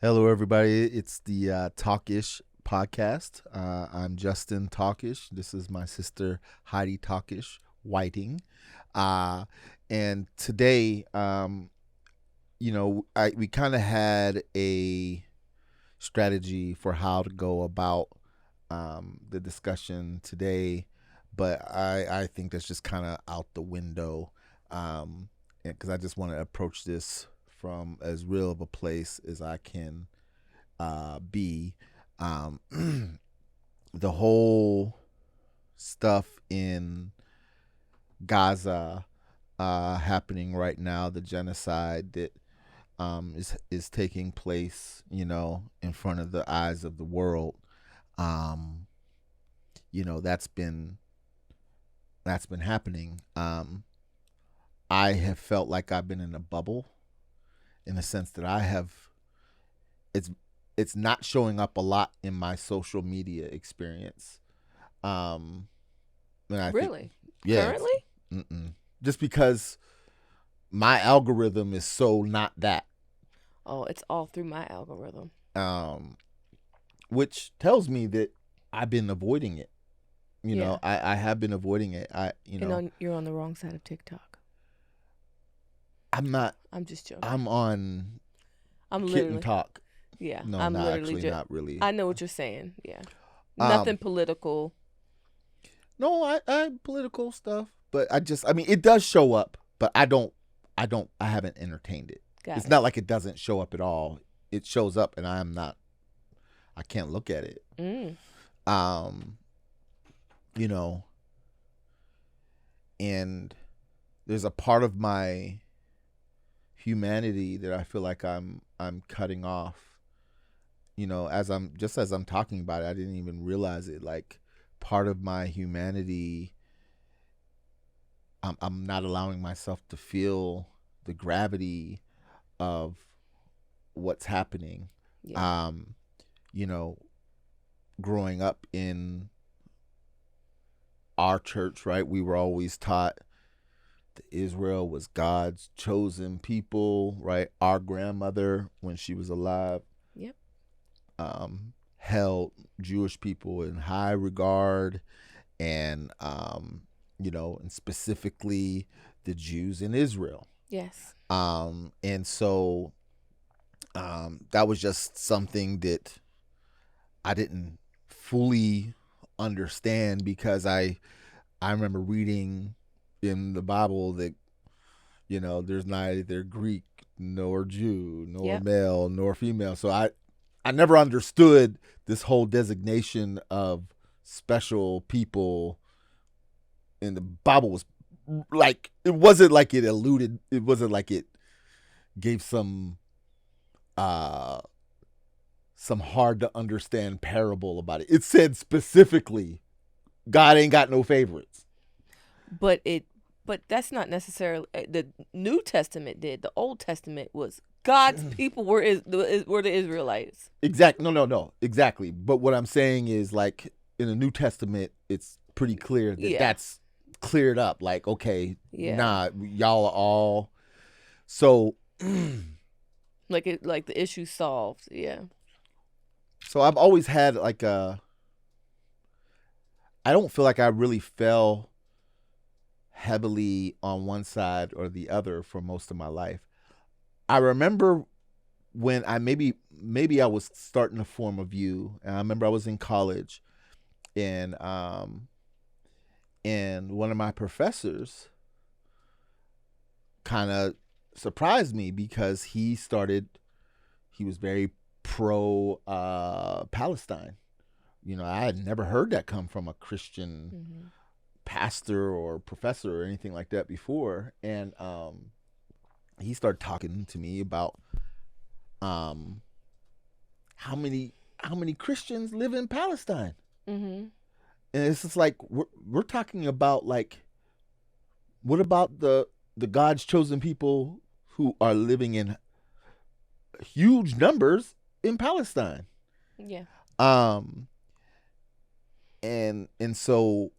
Hello, everybody. It's the Talkish podcast. I'm Justin Talkish. This is my sister Heidi Talkish Whiting. Uh, and today, we kind of had a strategy for how to go about the discussion today, but I think that's just kind of out the window because I just want to approach this from as real of a place as I can be. Um, the whole stuff in Gaza happening right now, the genocide that is taking place, in front of the eyes of the world. Um, that's been happening. I have felt like I've been in a bubble in the sense that I have it's it's not showing up a lot in my social media experience. Um, and I think, Really? yeah, Currently? just because my algorithm is so not that, Oh, it's all through my algorithm. um, which tells me that I've been avoiding it. Yeah. I have been avoiding it. You're on the wrong side of TikTok. I'm not. I'm just joking. I'm on I'm Kitten literally, Talk. yeah, No, I'm not literally actually, just, not really. I know what you're saying. Yeah. Um, Nothing political. no, I political stuff, but I mean, it does show up, but I haven't entertained it. Got It's it. not like it doesn't show up at all. It shows up, and I can't look at it. Mm. Um, you know, and there's a part of my humanity that I feel like I'm cutting off. As I'm talking about it, I didn't even realize it. Like, part of my humanity, I'm not allowing myself to feel the gravity of what's happening. Yeah. Um, you know, growing up in our church, right, we were always taught that Israel was God's chosen people, right? Our grandmother, when she was alive, Yep. held Jewish people in high regard, and and specifically the Jews in Israel. Yes. And so that was just something that I didn't fully understand because I remember reading in the Bible that there's neither Greek nor Jew nor Yep. male nor female. So I never understood this whole designation of special people in the Bible was like, it wasn't like it alluded, it wasn't like it gave uh some hard to understand parable about it. It said specifically, God ain't got no favorites. But but that's not necessarily the New Testament did. The Old Testament was God's people were the Israelites. Exact. No, no, no. Exactly. But what I'm saying is, like, in the New Testament, it's pretty clear that Yeah. that's cleared up. Like, okay, Yeah. nah, y'all are all so. Like the issue solved. Yeah. So I've always had like a. I don't feel like I really fell heavily on one side or the other for most of my life. I remember when maybe I was starting to form a view, and I remember I was in college, and one of my professors kind of surprised me because he was very pro Palestine. I had never heard that come from a Christian Mm-hmm. pastor or professor or anything like that before. And he started talking to me about um, how many Christians live in Palestine. Mm-hmm. And it's just like we're talking about, like, what about the God's chosen people who are living in huge numbers in Palestine? Yeah. Um and so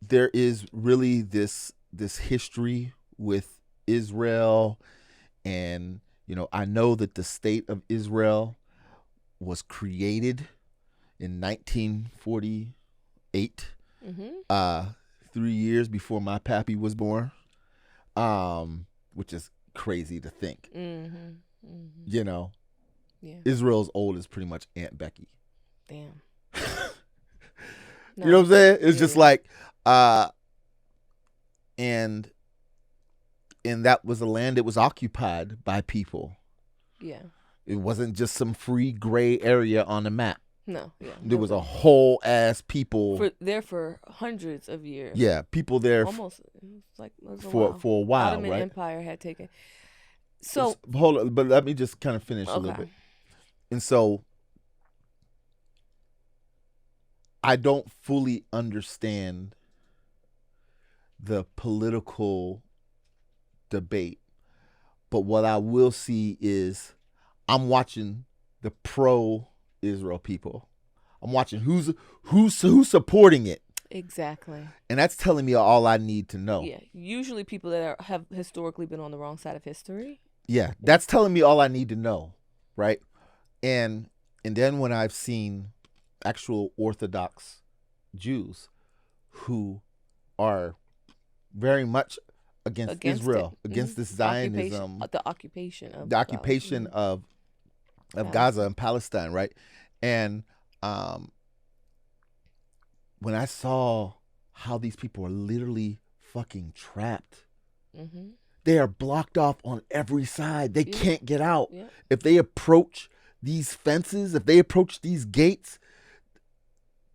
there is really this history with Israel, and I know that the state of Israel was created in 1948, Mm-hmm. uh, 3 years before my pappy was born, which is crazy to think. Mm-hmm. Mm-hmm. You know, Yeah. Israel's old as pretty much Aunt Becky. Damn. You know what I'm No. saying? It's just Yeah. like, and that was a land that was occupied by people. Yeah. It wasn't just some free gray area on the map. No. Yeah. There No was a way. whole ass people. For hundreds of years. Yeah, people there Almost. It was a for while. a while, Ottoman right? Empire had taken. So Hold on, but let me just kind of finish a little okay. bit. And so I don't fully understand the political debate, but what I will see is I'm watching the pro Israel people. I'm watching who's supporting it, Exactly. and that's telling me all I need to know. Yeah. Usually people that have historically been on the wrong side of history. Yeah, that's telling me all I need to know, right? And then when I've seen actual Orthodox Jews who are very much against Israel, it. against this Occupation. Zionism, The occupation of the occupation of Gaza and Palestine, right? And when I saw how these people are literally fucking trapped, Mm-hmm. they are blocked off on every side. They can't get out. Yeah. If they approach these fences, if they approach these gates,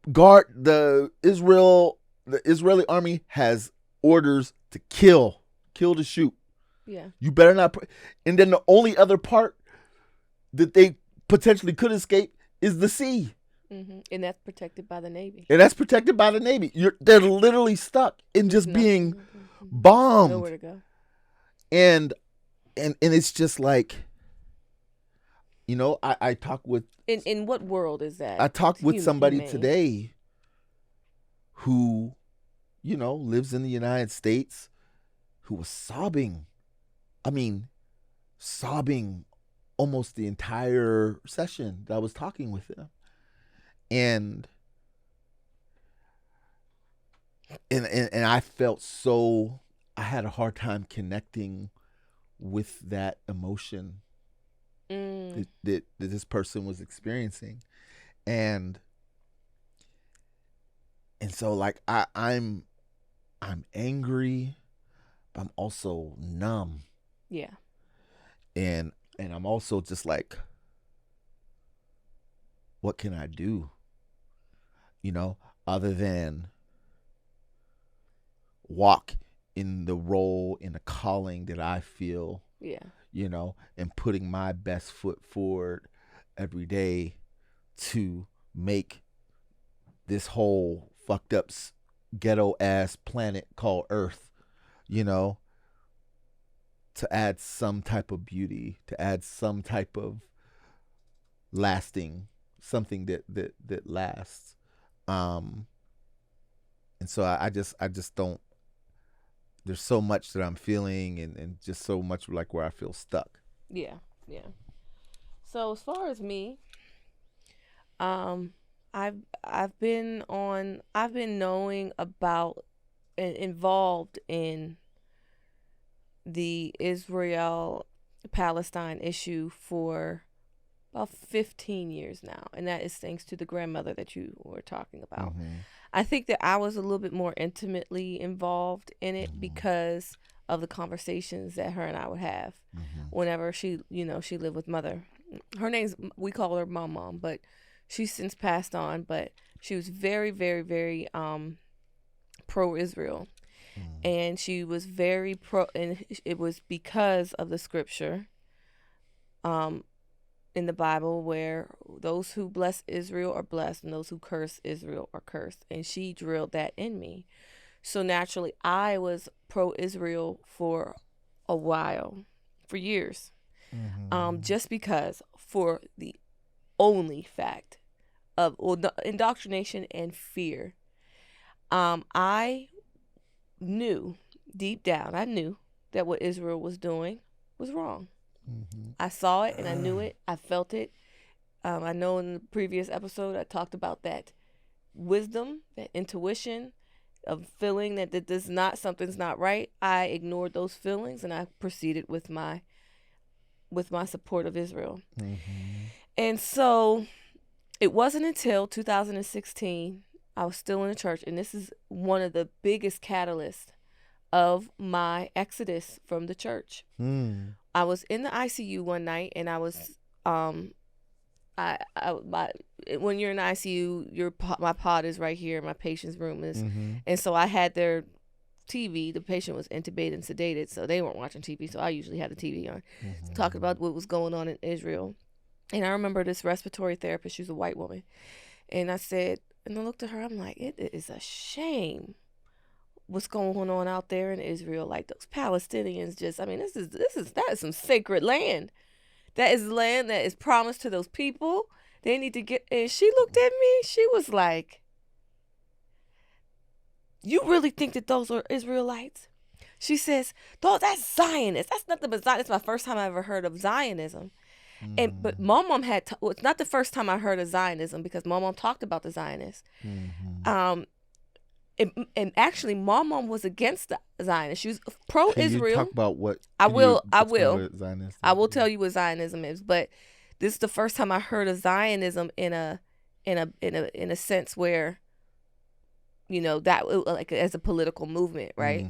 the Israeli army has orders to kill to shoot. Yeah. You better not. And then the only other part that they potentially could escape is the sea. Mm-hmm. And that's protected by the Navy. And that's protected by the Navy. They're literally stuck in just being bombed. Nowhere to go. And it's just like, I talk with. In what world is that? I talked with somebody humane? today who, lives in the United States, who was sobbing. I mean, sobbing almost the entire session that I was talking with him. And I felt I had a hard time connecting with that emotion that this person was experiencing. And so like I'm angry, but I'm also numb. Yeah. And I'm also just like, what can I do? Other than walk in the role, in the calling that I feel. Yeah. And putting my best foot forward every day to make this whole fucked up ghetto ass planet called Earth, to add some type of beauty, to add some type of lasting, something that lasts. And so I just don't. There's so much that I'm feeling, and just so much like where I feel stuck. Yeah, yeah. So as far as me, I've been knowing about and involved in the Israel Palestine issue for about 15 years now, and that is thanks to the grandmother that you were talking about. Mm-hmm. I think that I was a little bit more intimately involved in it because of the conversations that her and I would have whenever she lived with mother. We call her mom, but she's since passed on, but she was very, very, very pro-Israel. And she was very pro, and it was because of the scripture in the Bible where those who bless Israel are blessed and those who curse Israel are cursed. And she drilled that in me. So naturally, I was pro-Israel for a while, for years, just because, for the only fact of indoctrination and fear. I knew deep down, that what Israel was doing was wrong, I saw it and I knew it. I felt it. I know in the previous episode I talked about that wisdom, that intuition of feeling that this not something's not right. I ignored those feelings and I proceeded with my support of Israel. And so it wasn't until 2016 I was still in the church, and this is one of the biggest catalysts of my exodus from the church. I was in the ICU one night, and I was when you're in the ICU, my pod is right here, my patient's room is, and so I had their TV. The patient was intubated and sedated, so they weren't watching TV. So I usually had the TV on, talking about what was going on in Israel. And I remember this respiratory therapist. She was a white woman, and I said, and I looked at her. I'm like, it is a shame what's going on out there in Israel. Like those Palestinians, that is some sacred land. That is land that is promised to those people. They need to get. And she looked at me. She was like, "You really think that those are Israelites?" She says, "Though that's Zionist. That's nothing but Zionist." It's my first time I ever heard of Zionism. But Mom had it's not the first time I heard of Zionism, because Mom talked about the Zionists. And actually, Mom was against the Zionists. She was pro-Israel. Can you talk about what? I will. I will tell you what Zionism is. But this is the first time I heard of Zionism in a sense where, that like as a political movement, right?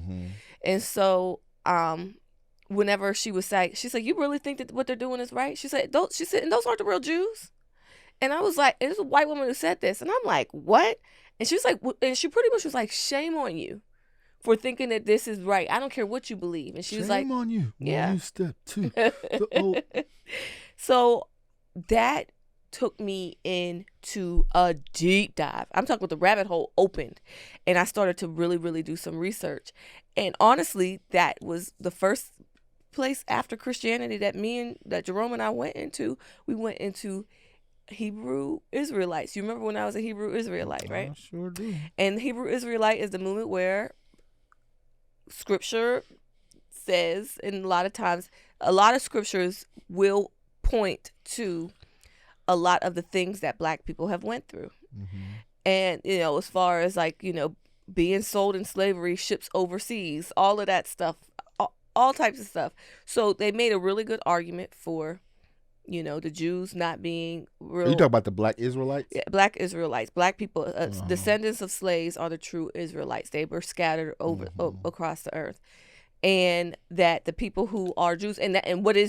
And so, whenever she was saying, she's like, "You really think that what they're doing is right?" She said, and those aren't the real Jews." And I was like, it was a white woman who said this, and I'm like, "What?" And she was like, and she pretty much was like, "Shame on you for thinking that this is right. I don't care what you believe." And she was like, "Shame on you." Yeah. You step two. So that took me into a deep dive. I'm talking about the rabbit hole opened, and I started to really, really do some research. And honestly, that was the first place after Christianity that Jerome and I went into. We went into Hebrew Israelites. You remember when I was a Hebrew Israelite, right? I sure do. And Hebrew Israelite is the movement where scripture says, and a lot of times, a lot of scriptures will point to a lot of the things that Black people have went through. And, as far as like, being sold in slavery, ships overseas, all of that stuff, all types of stuff. So they made a really good argument for, the Jews not being real. Are you talking about the Black Israelites? Yeah, Black Israelites, Black people, descendants of slaves are the true Israelites. They were scattered across the earth. And that the people who are Jews, whether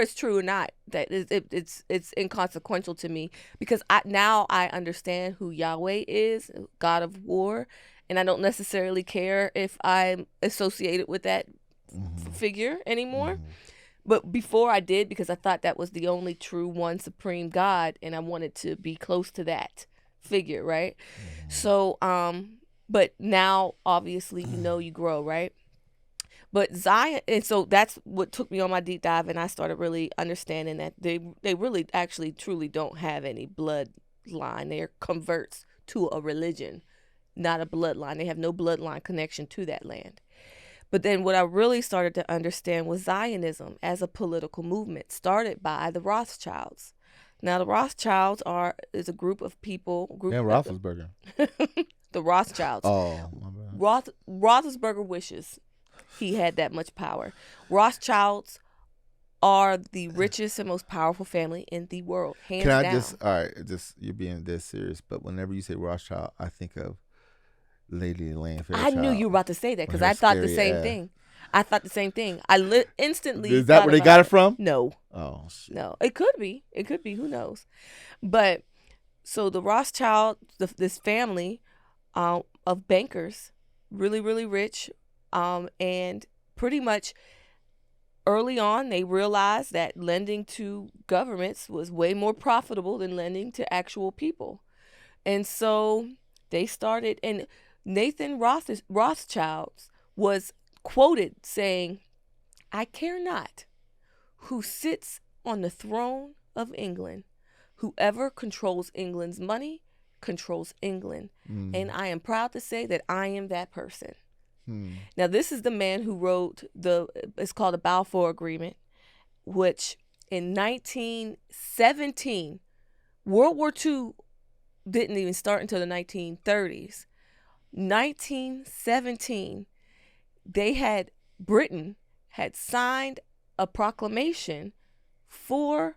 it's true or not, that it's inconsequential to me, because I understand who Yahweh is, God of war, and I don't necessarily care if I'm associated with that figure anymore. But before I did, because I thought that was the only true one supreme God, and I wanted to be close to that figure, right? So, but now, obviously, you grow, right? But Zion, and so that's what took me on my deep dive, and I started really understanding that they really actually truly don't have any bloodline. They're converts to a religion, not a bloodline. They have no bloodline connection to that land. But then what I really started to understand was Zionism as a political movement started by the Rothschilds. Now, the Rothschilds is a group of people. And Roethlisberger. The Rothschilds. Oh, my bad. Roethlisberger wishes he had that much power. Rothschilds are the richest and most powerful family in the world, hands down. Can I you're being this serious, but whenever you say Rothschild, I think of Lady Elaine Fairchild. I knew you were about to say that, because I thought the same thing. I thought the same thing. Instantly. Is that where they got it from? No. Oh, shit. No. It could be. Who knows? But so the Rothschild, this family of bankers, really, really rich, and pretty much early on they realized that lending to governments was way more profitable than lending to actual people, and so they started. And Nathan Rothschild was quoted saying, "I care not who sits on the throne of England. Whoever controls England's money controls England. And I am proud to say that I am that person." Now, this is the man who wrote it's called the Balfour Agreement. which in 1917, World War II didn't even start until the 1930s. 1917, Britain had signed a proclamation for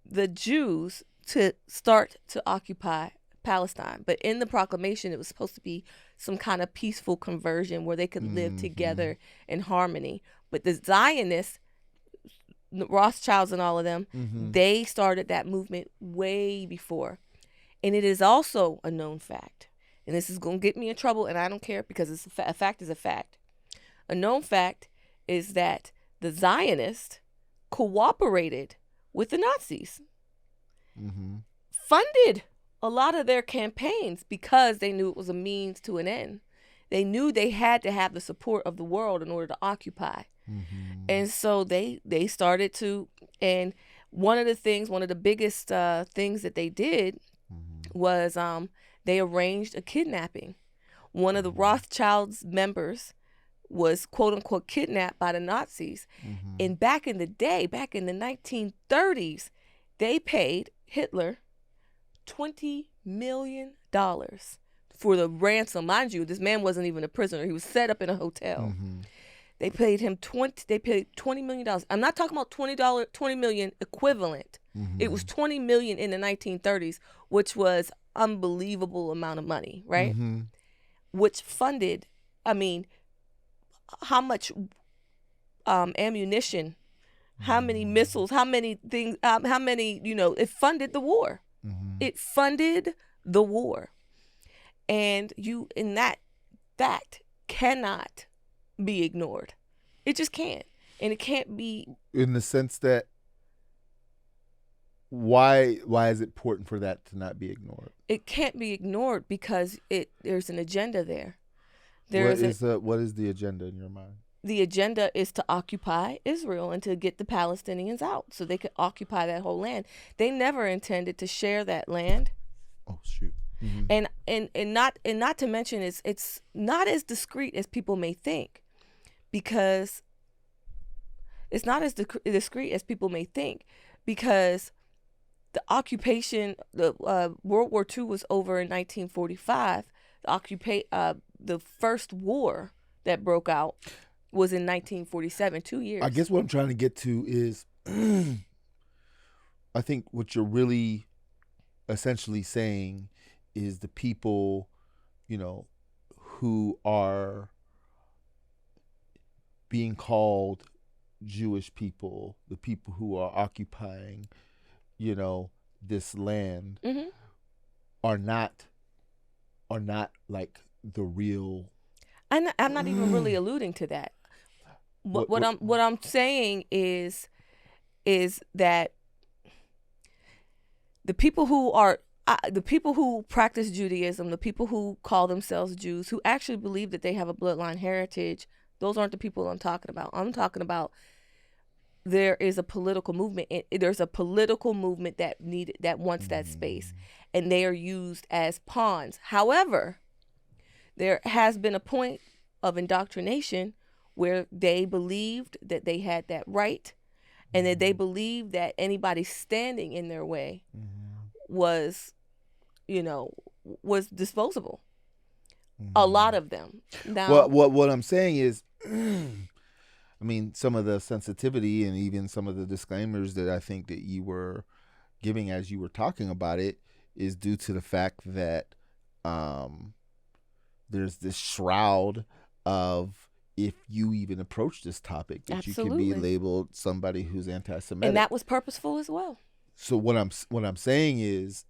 the Jews to start to occupy Palestine. But in the proclamation, it was supposed to be some kind of peaceful conversion where they could live together in harmony. But the Zionists, Rothschilds and all of them, they started that movement way before. And it is also a known fact, and this is going to get me in trouble, and I don't care because it's a fact is a fact. A known fact is that the Zionists cooperated with the Nazis, funded a lot of their campaigns because they knew it was a means to an end. They knew they had to have the support of the world in order to occupy. And so they started to, and one of the biggest things that they did was they arranged a kidnapping. One of the Rothschilds members was quote unquote kidnapped by the Nazis. And back in the day, back in the 1930s, they paid Hitler $20 million for the ransom. Mind you, this man wasn't even a prisoner. He was set up in a hotel. They paid him $20 million. I'm not talking about $20 million equivalent. It was $20 million in the 1930s, which was unbelievable amount of money, right? Which funded, I mean, how much ammunition, how many missiles, how many things, how many, it funded the war. It funded the war. And in that fact cannot be ignored. It just can't. And it can't be. In the sense that, why is it important for that to not be ignored? It can't be ignored because there's an agenda there. What is the agenda in your mind? The agenda is to occupy Israel and to get the Palestinians out so they could occupy that whole land. They never intended to share that land. Oh shoot. And not to mention it's not as discreet as people may think, because it's not as discreet as people may think, because the occupation, the World War II was over in 1945. The first war that broke out was in 1947, 2 years. I guess what I'm trying to get to is, I think what you're really essentially saying is the people, who are being called Jewish people, the people who are occupying, this land, are not like the real. I'm not even really alluding to that. What I'm saying is that the people who practice Judaism, the people who call themselves Jews, who actually believe that they have a bloodline heritage, those aren't the people I'm talking about. I'm talking about there is a political movement. There's a political movement that wants that space, and they are used as pawns. However, there has been a point of indoctrination where they believed that they had that right, and that they believed that anybody standing in their way was disposable. A lot of them. Now, what I'm saying is, I mean, some of the sensitivity and even some of the disclaimers that I think that you were giving as you were talking about it is due to the fact that there's this shroud of, if you even approach this topic, that absolutely, you can be labeled somebody who's anti-Semitic, and that was purposeful as well. So what I'm saying is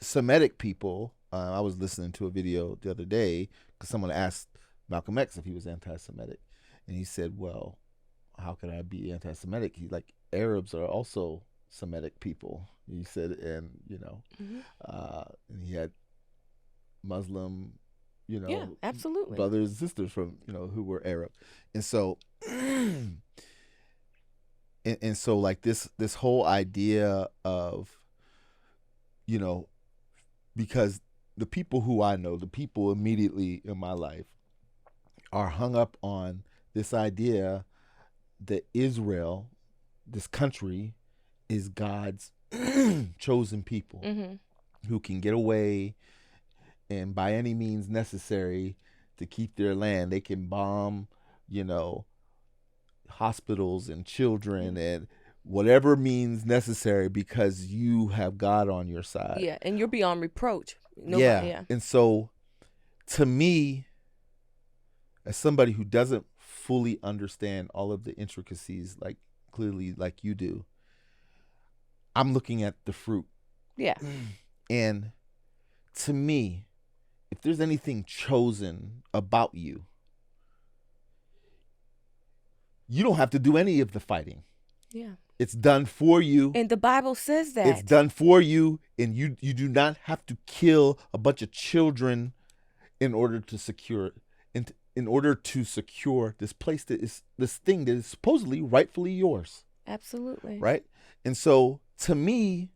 Semitic people. I was listening to a video the other day because someone asked Malcolm X if he was anti-Semitic, and he said, "Well, how can I be anti-Semitic?" He's like, "Arabs are also Semitic people." He said, and and he had Muslim, yeah, absolutely, brothers and sisters from who were Arab, and so and so like this whole idea of because the people who I know, the people immediately in my life, are hung up on this idea that Israel, this country, is God's chosen people Mm-hmm. who can get away and by any means necessary to keep their land. They can bomb, you know, hospitals and children and whatever means necessary because you have God on your side. Yeah, and you're beyond reproach. Nobody. Yeah. Yeah. And so to me, as somebody who doesn't fully understand all of the intricacies like clearly like you do, I'm looking at the fruit. Yeah. And to me, if there's anything chosen about you, you don't have to do any of the fighting. Yeah. It's done for you. And the Bible says that. It's done for you, and you do not have to kill a bunch of children in order to secure in order to secure this place that is this thing that is supposedly rightfully yours. Absolutely. Right? And so to me,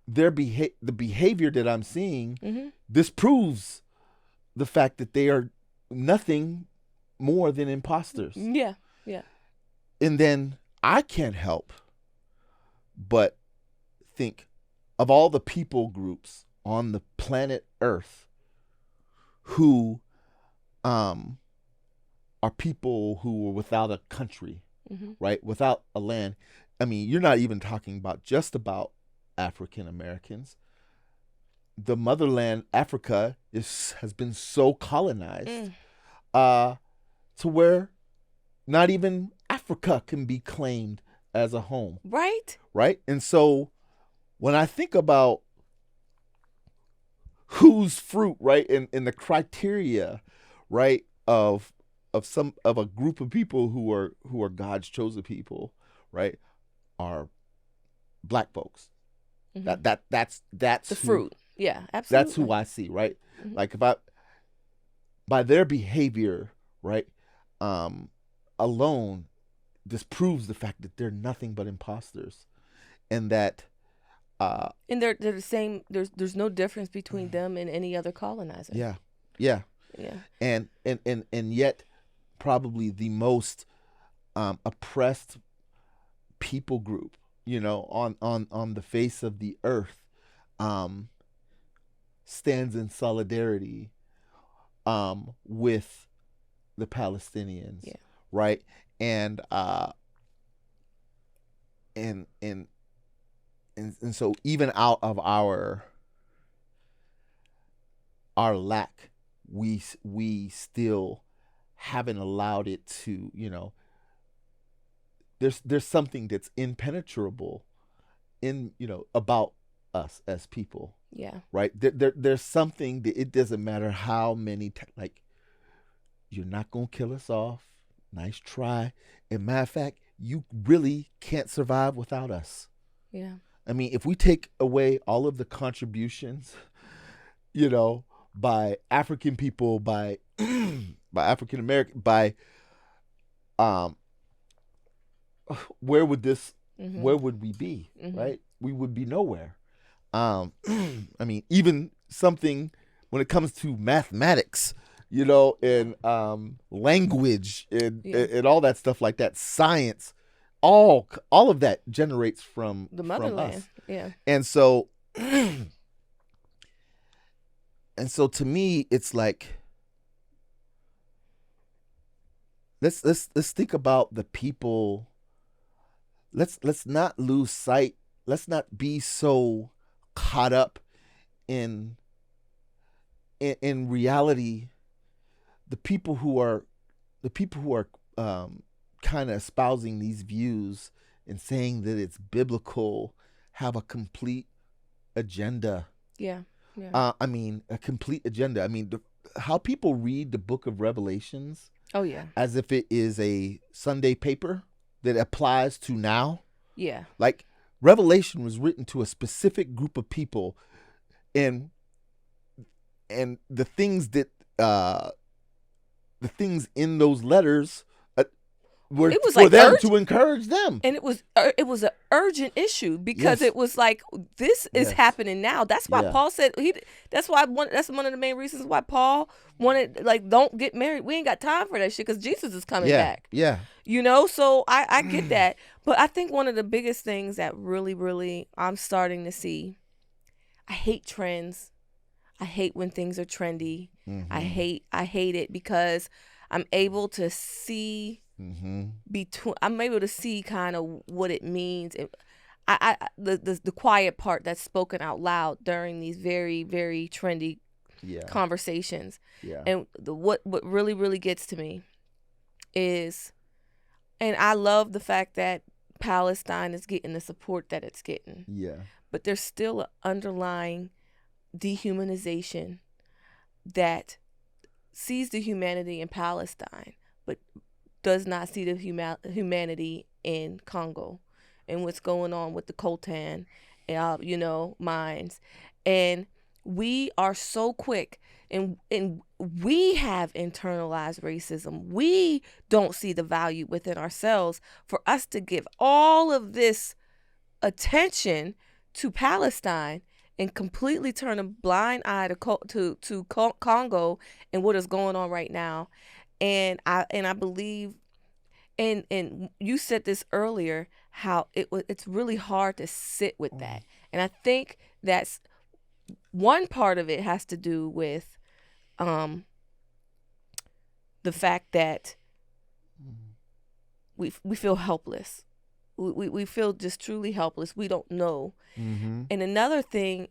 the behavior that I'm seeing disproves the fact that they are nothing more than imposters. Yeah. Yeah. And then I can't help but think of all the people groups on the planet Earth who are people who are without a country, right? Without a land. I mean, you're not even talking about just about African Americans. The motherland, Africa, has been so colonized to where not even Africa can be claimed as a home. Right? Right? And so when I think about whose fruit, right, and the criteria, right, of a group of people who are God's chosen people, right, are black folks. That's the who, fruit. Yeah, absolutely. That's who I see, right? Like if I by their behavior, right, alone disproves the fact that they're nothing but imposters, and that and they're the same. There's no difference between them and any other colonizer. Yeah. And yet probably the most oppressed people group, you know, on the face of the earth, stands in solidarity with the Palestinians, right? And so even out of our lack, we still haven't allowed it to, you know, there's something that's impenetrable in, you know, about us as people. Yeah. Right? There's something that it doesn't matter how many like, you're not gonna kill us off. Nice try. And matter of fact, you really can't survive without us. Yeah. I mean, if we take away all of the contributions, you know, by African people, by African American, by where would we be? Right? We would be nowhere. I mean, even something when it comes to mathematics, you know, and language and all that stuff like that, science, all of that generates from the motherland. From us. Yeah. And so to me, it's like, let's think about the people. Let's not lose sight. Let's not be so caught up in reality. The people who are kind of espousing these views and saying that it's biblical have a complete agenda. Yeah. I mean, a complete agenda. I mean, how people read the book of Revelations. Oh, yeah. As if it is a Sunday paper that applies to now. Yeah. Like, Revelation was written to a specific group of people, and the things that the things in those letters Were it was for like them urgent, to encourage them. and it was an urgent issue because Yes. it was like this is Yes. happening now. That's why Yeah. Paul said that's why that's one of the main reasons why Paul wanted, like, don't get married. We ain't got time for that shit because Jesus is coming Yeah. back. Yeah. So I get that, but I think one of the biggest things that really I'm starting to see, I hate trends. I hate when things are trendy. Mm-hmm. I hate it because I'm able to see Mm-hmm. I'm able to see kind of what it means. The quiet part that's spoken out loud during these very trendy Yeah. conversations. Yeah. And what really gets to me is, and I love the fact that Palestine is getting the support that it's getting, Yeah. but there's still an underlying dehumanization that sees the humanity in Palestine, but does not see the humanity in Congo and what's going on with the coltan, mines. And we are so quick, and we have internalized racism. We don't see the value within ourselves for us to give all of this attention to Palestine and completely turn a blind eye to Congo and what is going on right now. And I believe, and you said this earlier, how it's really hard to sit with that. And I think that's one part of it has to do with um the fact that we feel helpless. We feel just truly helpless. We don't know. Mm-hmm. And another thing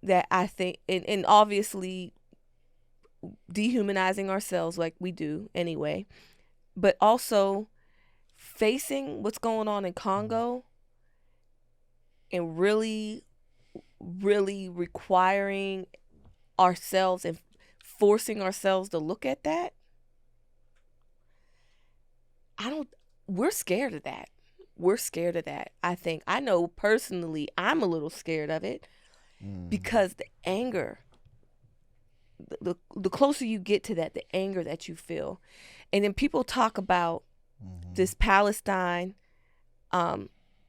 that I think, and obviously dehumanizing ourselves like we do anyway, but also facing what's going on in Congo and really requiring ourselves and forcing ourselves to look at that. We're scared of that. We're scared of that. I think, I know personally, I'm a little scared of it because the anger, the closer you get to that, the anger that you feel. And then people talk about this Palestine.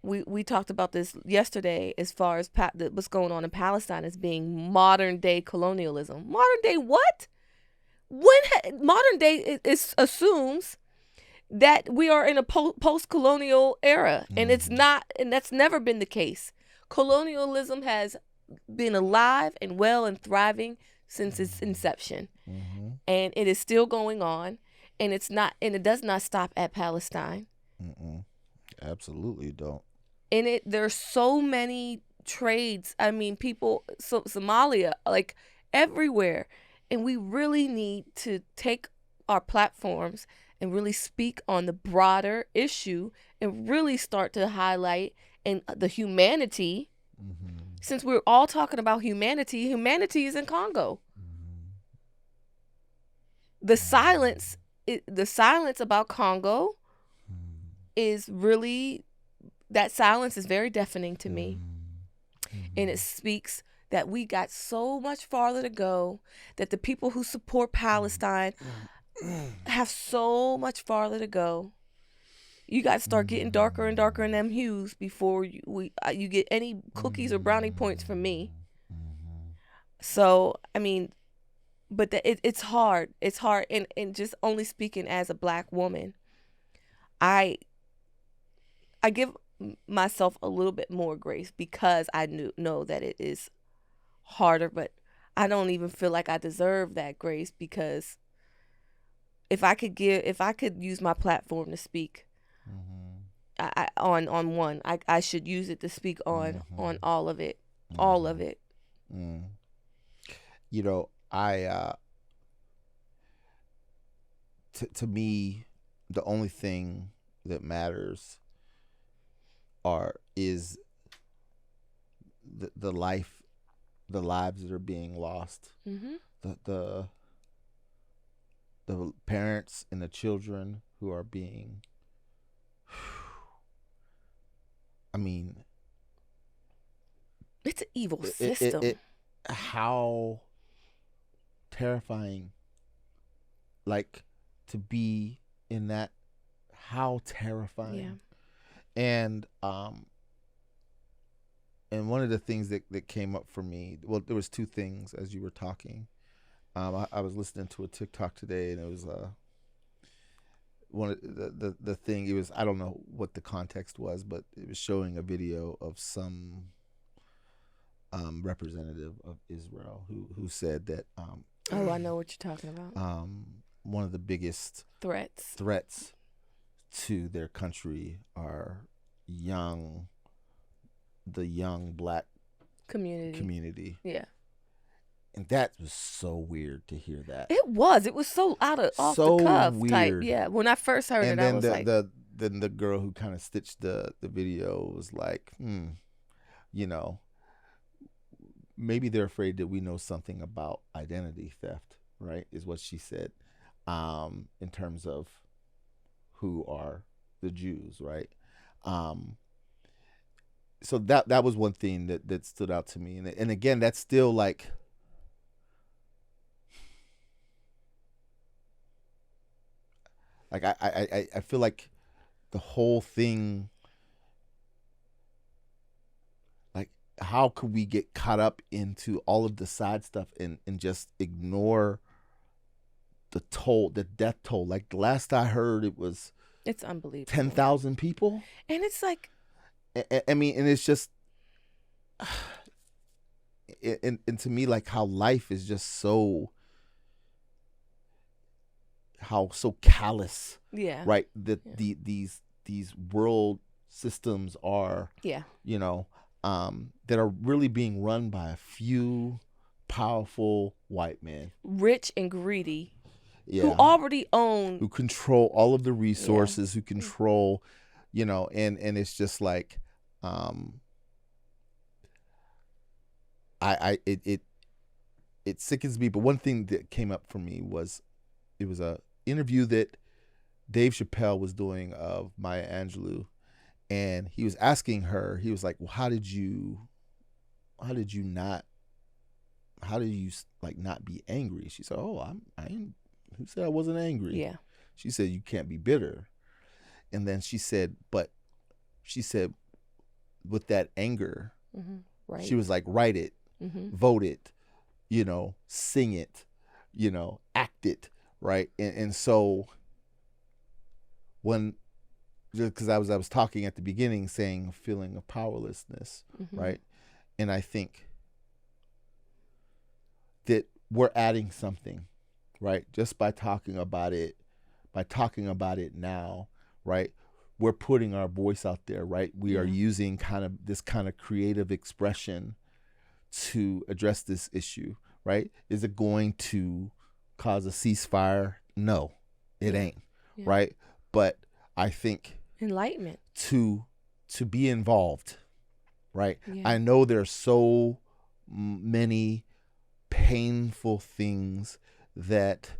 We talked about this yesterday as far as what's going on in Palestine as being modern day colonialism. Modern day what? Modern day assumes that we are in a post-colonial era, and it's not, and that's never been the case. Colonialism has been alive and well and thriving since its inception, and it is still going on, and it does not stop at Palestine. Absolutely don't. And there's so many trades. I mean, people, Somalia, like everywhere, and we really need to take our platforms and really speak on the broader issue and really start to highlight and the humanity. Since we're all talking about humanity is in Congo. The silence about Congo is really, that silence is very deafening to me. And it speaks that we got so much farther to go, that the people who support Palestine have so much farther to go. You got to start getting darker and darker in them hues before you get any cookies or brownie points from me. So, I mean, but it's hard. It's hard. And just only speaking as a Black woman, I give myself a little bit more grace because I know that it is harder, but I don't even feel like I deserve that grace, because if I could use my platform to speak on one, I should use it to speak on all of it. All of it. You know, I to me, the only thing that matters is the lives that are being lost, the parents and the children who are being, I mean, it's an evil system. How terrifying, like, to be in that how Yeah. terrifying. And one of the things that came up for me, well, there was two things as you were talking. I was listening to a TikTok today, and it was one of the thing. It was, I don't know what the context was, but it was showing a video of some representative of Israel who said that Oh, I know what you're talking about. one of the biggest Threats. to their country are the young black community. Yeah. And that was so weird to hear that. It was. It was so off So the cuff type. weird. Yeah. When I first heard And it, I then was like, the girl who kind of stitched the video was like, you know, maybe they're afraid that we know something about identity theft, right? Is what she said, in terms of who are the Jews, right? So that was one thing that stood out to me, and again, that's still like, I feel like the whole thing, like, how could we get caught up into all of the side stuff and just ignore the death toll? Like, the last I heard, it was it's unbelievable. 10,000 people. And it's like, I mean, and it's just, and to me, like, how life is just so callous, yeah. right? That these world systems are, Yeah. that are really being run by a few powerful white men, Rich and greedy, yeah, who already own, who control all of the resources, who control, and it's just like, it sickens me. But one thing that came up for me was, it was a interview that Dave Chappelle was doing of Maya Angelou, and he was asking her, he was like, well, how did you not be angry? She said, oh, I ain't, who said I wasn't angry? Yeah. She said, you can't be bitter. And then she said, with that anger, right. she was like, write it, vote it, sing it, act it, right? And so when, because I was talking at the beginning, saying a feeling of powerlessness, right? And I think that we're adding something, right? Just by talking about it now, right? We're putting our voice out there, right? We are using this kind of creative expression to address this issue, right? Is it going to cause a ceasefire? No, it ain't, right? But I think enlightenment to be involved, right? Yeah. I know there's so many painful things that,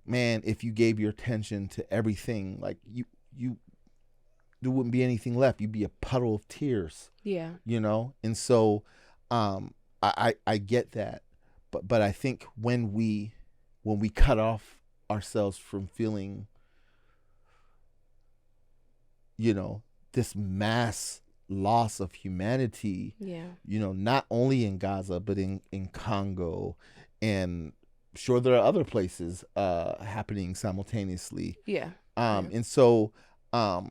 man, if you gave your attention to everything, like, you there wouldn't be anything left. You'd be a puddle of tears. Yeah. And so I get that, but I think when we cut off ourselves from feeling, this mass loss of humanity, not only in Gaza, but in Congo, and sure there are other places happening simultaneously. And so I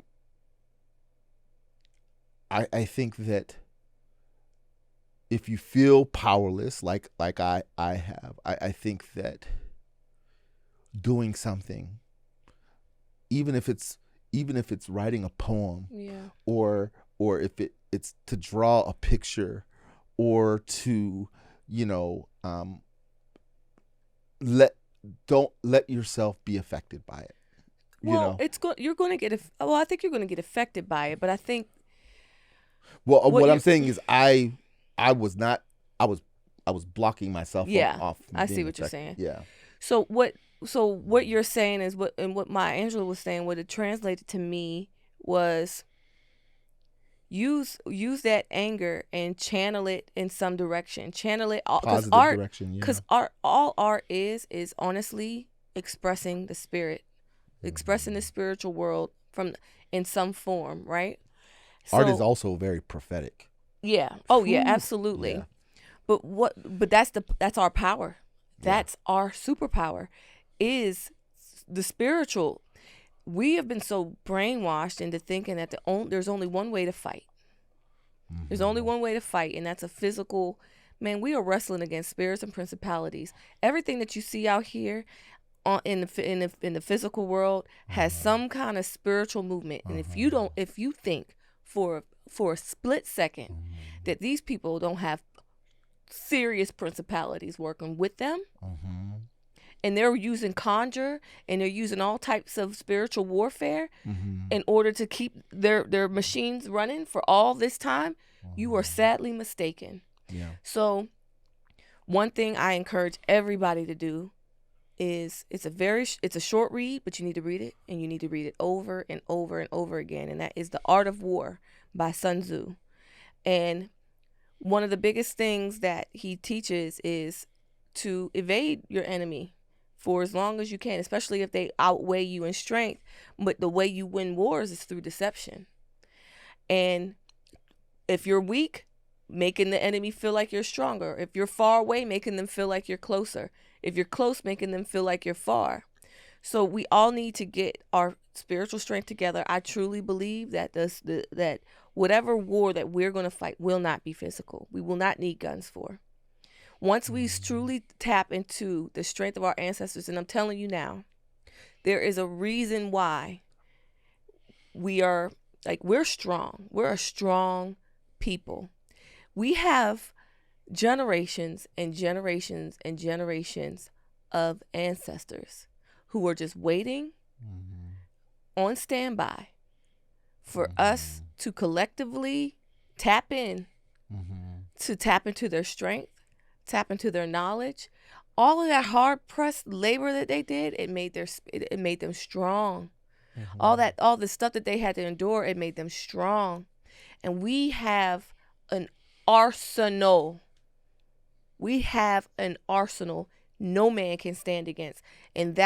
think that if you feel powerless, like I have, I think that doing something, even if it's writing a poem, or if it's to draw a picture, or to, don't let yourself be affected by it. Well, you're going to get I think you're going to get affected by it, but I think, well, what I'm saying is I was blocking myself off. I see what you're saying. Yeah. So what you're saying is what Maya Angelou was saying, what it translated to me was, use that anger and channel it in some direction. Channel it all, positive art, direction. Because all art is honestly expressing the spirit expressing the spiritual world from in some form, right? Art is So also very prophetic. yeah, oh yeah, Whew. absolutely. Yeah. But that's our power. Yeah. That's our superpower, is the spiritual. We have been so brainwashed into thinking that there's only one way to fight. There's only one way to fight, and that's a physical. Man, we are wrestling against spirits and principalities. Everything that you see out here in the physical world has some kind of spiritual movement. And if you think for a split second that these people don't have serious principalities working with them, and they're using conjure and they're using all types of spiritual warfare in order to keep their machines running for all this time, you are sadly mistaken. Yeah. So one thing I encourage everybody to do is it's a short read, but you need to read it, and you need to read it over and over and over again, and that is The Art of War by Sun Tzu. And one of the biggest things that he teaches is to evade your enemy for as long as you can, especially if they outweigh you in strength. But the way you win wars is through deception. And if you're weak, making the enemy feel like you're stronger. If you're far away, making them feel like you're closer. If you're close, making them feel like you're far. So we all need to get our spiritual strength together. I truly believe that that whatever war that we're going to fight will not be physical. We will not need guns for. Once we truly tap into the strength of our ancestors, and I'm telling you now, there is a reason why we're strong. We're a strong people. We have generations and generations and generations of ancestors who are just waiting on standby for us to collectively tap in, to tap into their strength, tap into their knowledge. All of that hard pressed labor that they did, it made them strong. All the stuff that they had to endure, it made them strong. And we have an arsenal. We have an arsenal no man can stand against. And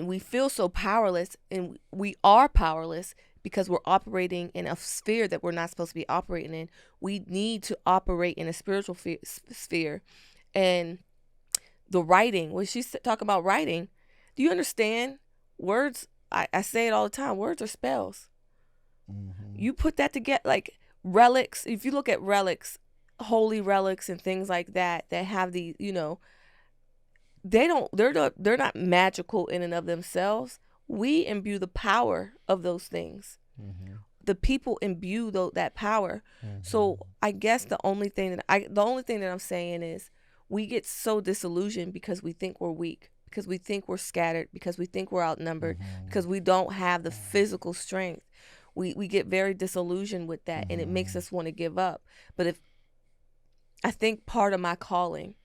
we feel so powerless, and we are powerless because we're operating in a sphere that we're not supposed to be operating in. We need to operate in a spiritual sphere. And the writing, when she's talking about writing, do you understand? Words, I say it all the time, words are spells. You put that together, like relics. If you look at relics, holy relics and things like that have the, they're not magical in and of themselves. We imbue the power of those things. The people imbue that power. So I guess the only thing that I'm saying is we get so disillusioned because we think we're weak, because we think we're scattered, because we think we're outnumbered, because we don't have the physical strength. We get very disillusioned with that, and it makes us want to give up. But I think part of my calling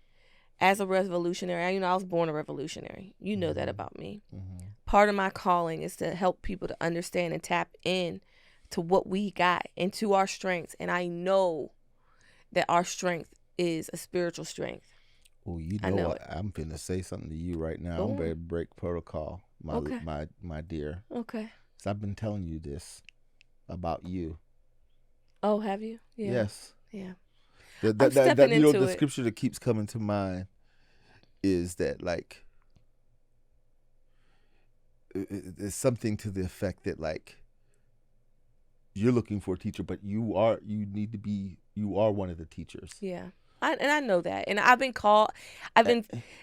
as a revolutionary, I was born a revolutionary. You know that about me. Part of my calling is to help people to understand and tap in to what we got and to our strengths. And I know that our strength is a spiritual strength. Oh, I know what? it. I'm finna say something to you right now. Go I'm ready on. to break protocol, Okay. my dear. Okay. So I've been telling you this about you. Oh, have you? Yeah. Yes. Yeah. I'm stepping into the it. scripture that keeps coming to mind is that, like, it's something to the effect that, like, you're looking for a teacher, but you are one of the teachers. Yeah. I know that. And I've been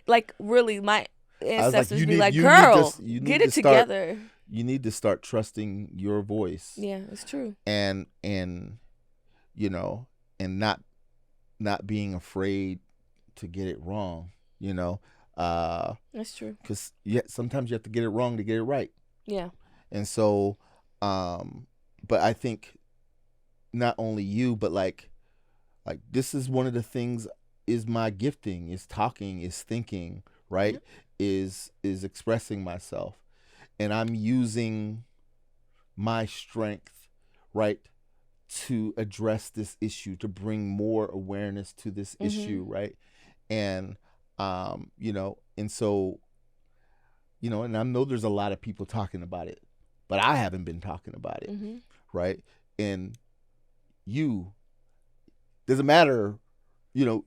like, really, my ancestors be like, girl, get it together. You need to start trusting your voice. Yeah, it's true. And and not being afraid to get it wrong, That's true. because sometimes you have to get it wrong to get it right. Yeah. And so but I think not only you, but like this is one of the things, is my gifting, is talking, is thinking, right? Is expressing myself, and I'm using my strength, right, to address this issue, to bring more awareness to this issue, right? And and so and I know there's a lot of people talking about it, but I haven't been talking about it, Mm-hmm. right? And you, doesn't matter, you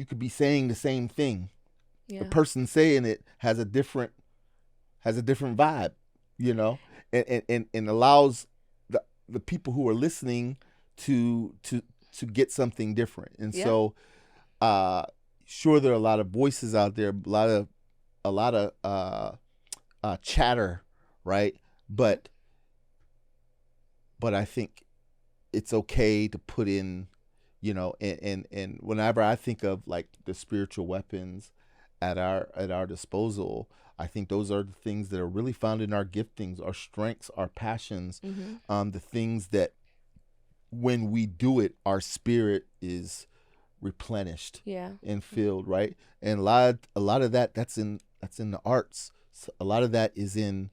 could be saying the same thing. The Yeah. person saying it has a different vibe, and allows the people who are listening to get something different. And Yep. so, sure, there are a lot of voices out there, a lot of chatter, right? But I think it's okay to put in, and whenever I think of like the spiritual weapons at our disposal, I think those are the things that are really found in our giftings, our strengths, our passions, Mm-hmm. the things that when we do it, our spirit is replenished Yeah. and filled, right? And a lot of that's in the arts. So a lot of that is in,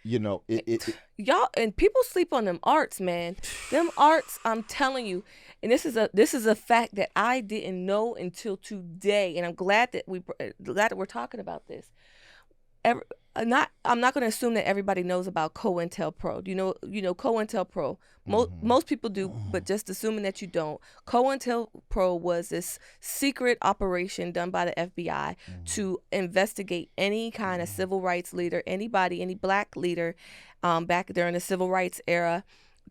Y'all, and people sleep on them arts, man. Them arts, I'm telling you, and this is a fact that I didn't know until today, and I'm glad that we're talking about this. Every, I'm not going to assume that everybody knows about COINTELPRO. You know COINTELPRO. Mm-hmm. Most people do, but just assuming that you don't. COINTELPRO was this secret operation done by the FBI to investigate any kind of civil rights leader, any black leader, back during the civil rights era,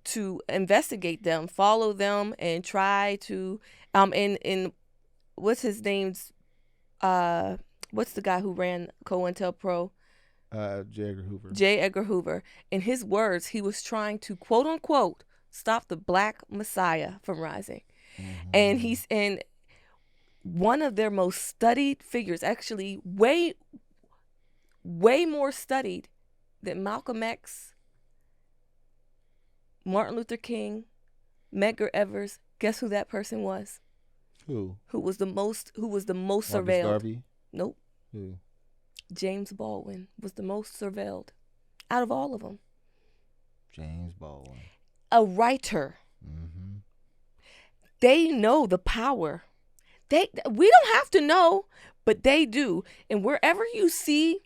to investigate them, follow them, and try to, in what's his name's, uh, what's the guy who ran COINTELPRO? J. Edgar Hoover. J. Edgar Hoover. In his words, he was trying to quote unquote stop the black messiah from rising. And Mm-hmm. he's one of their most studied figures, actually way more studied than Malcolm X, Martin Luther King, Medgar Evers. Guess who that person was? Who? Who was the most Marcus surveilled? Garvey. Nope. Who? James Baldwin was the most surveilled out of all of them. James Baldwin. A writer. Mm-hmm. They know the power. We don't have to know, but they do. And wherever you see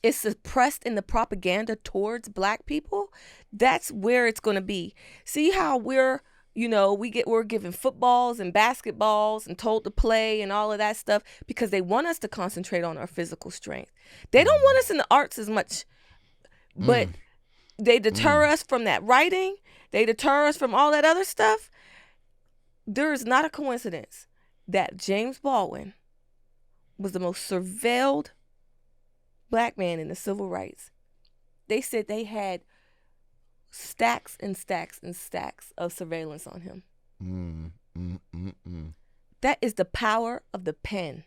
it's suppressed in the propaganda towards black people, that's where it's going to be. See how we're given footballs and basketballs and told to play and all of that stuff because they want us to concentrate on our physical strength. They don't want us in the arts as much, but they deter us from that writing. They deter us from all that other stuff. There is not a coincidence that James Baldwin was the most surveilled black man in the civil rights. They said they had stacks and stacks and stacks of surveillance on him. That is the power of the pen.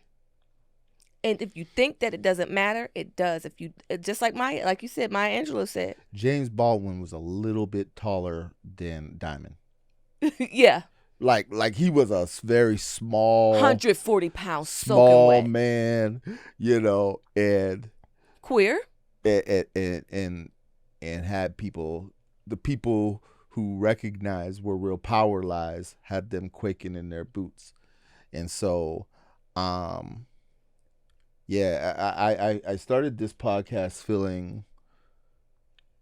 And if you think that it doesn't matter, it does. If you just like you said, Maya Angelou said, James Baldwin was a little bit taller than Diamond. yeah, Like he was a very small, 140 pounds, soaking small wet, man, and queer, and had the people who recognized where real power lies, had them quaking in their boots. And so, I started this podcast feeling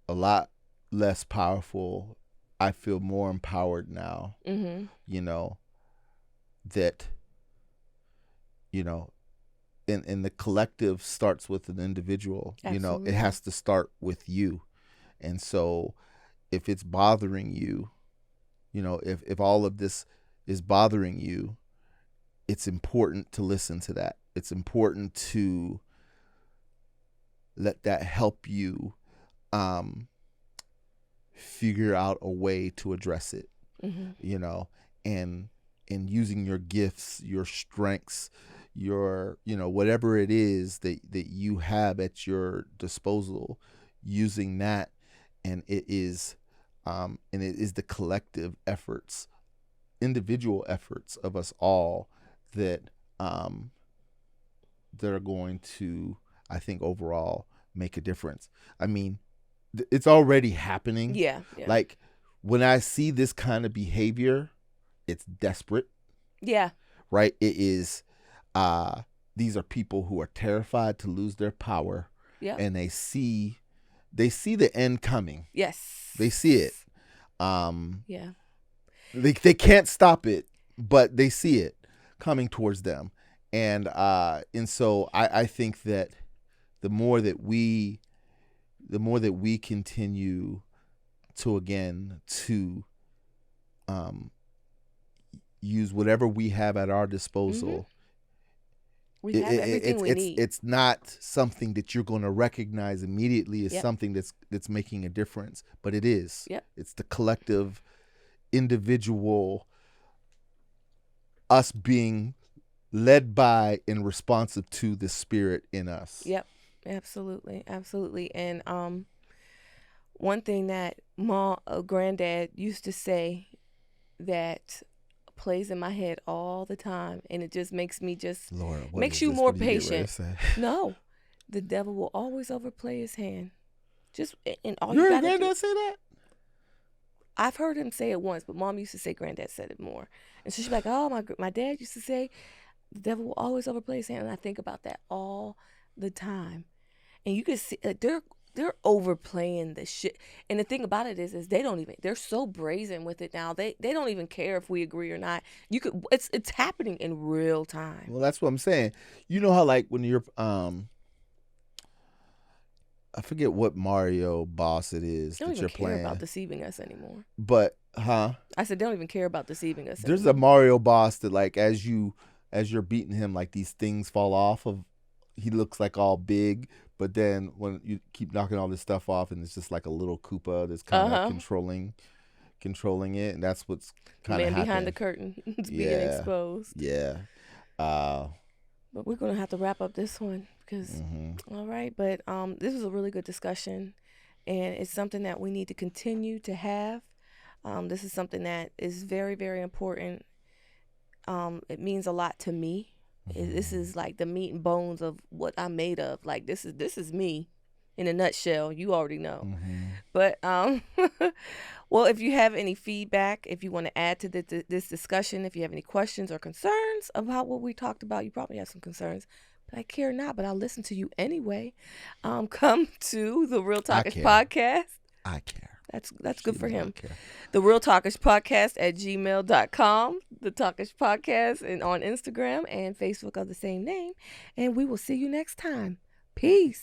a lot less powerful. I feel more empowered now. Mm-hmm. That and the collective starts with an individual. Absolutely. It has to start with you. And so if it's bothering you, if all of this is bothering you, it's important to listen to that. It's important to let that help you figure out a way to address it. And using your gifts, your strengths, your whatever it is that you have at your disposal, using that. And it is the collective efforts, individual efforts of us all that that are going to, I think, overall make a difference. I mean, it's already happening. Yeah. Like when I see this kind of behavior, it's desperate. Yeah. Right? It is these are people who are terrified to lose their power, Yep. and they see the end coming. Yes. They see it. Yeah. They can't stop it, but they see it coming towards them, and so I think that the more that we continue to use whatever we have at our disposal. We have everything we need. It's not something that you're going to recognize immediately as Yep. something that's making a difference, but it is. Yep. It's the collective, individual, us being led by and responsive to the spirit in us. Yep. Absolutely. Absolutely. And one thing that granddad used to say that plays in my head all the time, and it just makes me Lord, makes you more patient. No, the devil will always overplay his hand. Just and all you heard gotta granddad do. say that? I've heard him say it once, but mom used to say granddad said it more, and so she's like, "Oh, my dad used to say the devil will always overplay his hand," and I think about that all the time, and you can see they're overplaying the shit. And the thing about it is they're so brazen with it now. They don't even care if we agree or not. It's happening in real time. Well, that's what I'm saying. You know how like when you're I forget what Mario boss it is They don't that even you're care playing. about deceiving us anymore. But I said they don't even care about deceiving us. There's anymore. a Mario boss that like as you're beating him, like these things fall off of. He looks like all big, but then when you keep knocking all this stuff off, and it's just like a little Koopa that's kind of controlling it, and that's what's kind of happening. Man behind the curtain is being exposed. Yeah. But we're gonna have to wrap up this one because all right. But this was a really good discussion, and it's something that we need to continue to have. This is something that is very, very important. It means a lot to me. This is like the meat and bones of what I'm made of. Like this is me in a nutshell. You already know. But well, if you have any feedback, if you want to add to this discussion, if you have any questions or concerns about what we talked about, you probably have some concerns, but I care not. But I'll listen to you anyway. Come to the Real Talkish podcast. I care. That's good for him. The Real Talkish podcast at gmail.com. The Talkish podcast and on Instagram and Facebook of the same name. And we will see you next time. Peace.